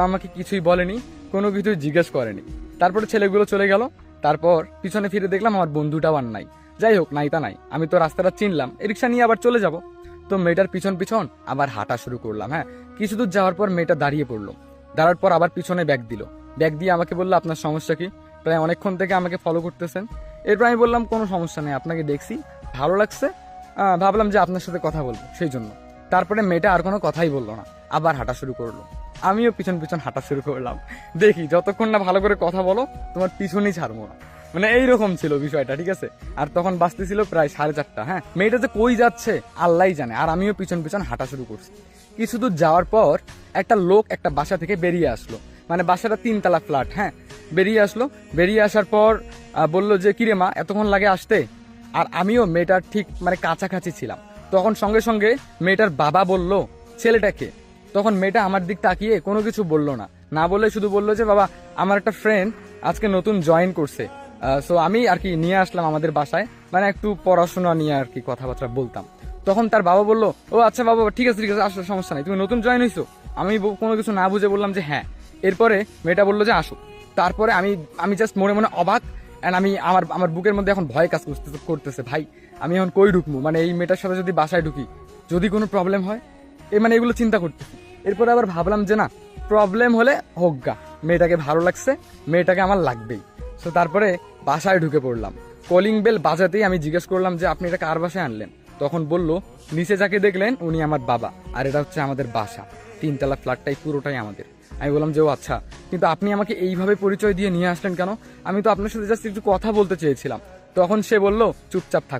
আমাকে কিছুই বলেনি, কোনো কিছুই জিজ্ঞেস করেনি। তারপরে ছেলেগুলো চলে গেল। তারপর পিছনে ফিরে দেখলাম আমার বন্ধুটাও আর নাই। যাই হোক, নাই তা নাই, আমি তো রাস্তাটা চিনলাম, রিক্সা নিয়ে আবার চলে যাব। তো মেয়েটার পিছন পিছন আবার হাঁটা শুরু করলাম। হ্যাঁ, কিছু দূর যাওয়ার পর মেয়েটা দাঁড়িয়ে পড়লো। দাঁড়ার পর আবার পিছনে ব্যাগ দিল। ব্যাগ দিয়ে আমাকে বললো, আপনার সমস্যা কি? প্রায় অনেকক্ষণ থেকে আমাকে ফলো করতেছেন। এরপর আমি বললাম, কোনো সমস্যা নেই, আপনাকে দেখছি, ভালো লাগছে, ভাবলাম যে আপনার সাথে কথা বলবো, সেই জন্য। তারপরে মেয়েটা আর কোনো কথাই বললো না, আবার হাঁটা শুরু করলো। আমিও পিছন পিছন হাঁটা শুরু করলাম। দেখি যতক্ষণ না ভালো করে কথা বলো, তোমার পিছনেই ছাড়বো না, মানে এইরকম ছিল বিষয়টা, ঠিক আছে। আর তখন বাজতেছিল প্রায় 4:30। হ্যাঁ, মেয়েটা যে কই যাচ্ছে আল্লাহই জানে, আর আমিও পিছন পিছন হাঁটা শুরু করছি। কিছু দূর যাওয়ার পর একটা লোক একটা বাসা থেকে বেরিয়ে আসলো, মানে বাসাটা 3 তলা ফ্ল্যাট। হ্যাঁ, বেরিয়ে আসলো। বেরিয়ে আসার পর বললো যে, কিরে মা, এতক্ষণ লাগে আসতে? আর আমিও মেয়েটার ঠিক মানে কাছাকাছি ছিলাম। তখন সঙ্গে সঙ্গে মেয়েটার বাবা বলল, ছেলেটাকে। তখন মেয়েটা আমার দিক তাকিয়ে কোনো কিছু বললো না, না বলে শুধু বললো যে, বাবা, আমার একটা ফ্রেন্ড আজকে নতুন জয়েন করছে, সো আমি আর কি নিয়ে আসলাম আমাদের বাসায়, মানে একটু পড়াশোনা নিয়ে আর কি কথাবার্তা বলতাম। তখন তার বাবা বললো, ও আচ্ছা বাবা, ঠিক আছে ঠিক আছে, আসলে সমস্যা নাই, তুমি নতুন জয়েন হয়েছো? আমি কোনো কিছু না বুঝে বললাম যে হ্যাঁ। এরপরে মেয়েটা বললো যে আসো। তারপরে আমি জাস্ট মনে মনে অবাক, অ্যান্ড আমি আমার বুকের মধ্যে এখন ভয় কাজ করতেছে। ভাই, আমি এখন কই ঢুকবো? মানে এই মেয়েটার সাথে যদি বাসায় ঢুকি, যদি কোনো প্রবলেম হয়, মানে এগুলো চিন্তা করতেছি। এরপরে আবার ভাবলাম যে না, প্রবলেম হলে হোক গা, মেয়েটাকে ভালো লাগছে, মেয়েটাকে আমার লাগবেই। তো তারপরে বাসায় ঢুকে পড়লাম। কলিং বেল বাজাতেই আমি জিজ্ঞেস করলাম যে, আপনি এটা কার বাসায় আনলেন? তখন বলল, নিচে যাকে দেখলেন উনি আমার বাবা, আর এটা হচ্ছে আমাদের বাসা, 3 তলা ফ্ল্যাটটাই পুরোটাই আমাদের। আমি বললাম যে, ও আচ্ছা, কিন্তু আপনি আমাকে এইভাবে পরিচয় দিয়ে নিয়ে আসলেন কেন? আমি তো আপনার সাথে জাস্ট একটু কথা বলতে চেয়েছিলাম। তখন সে বলল, চুপচাপ থাকুন।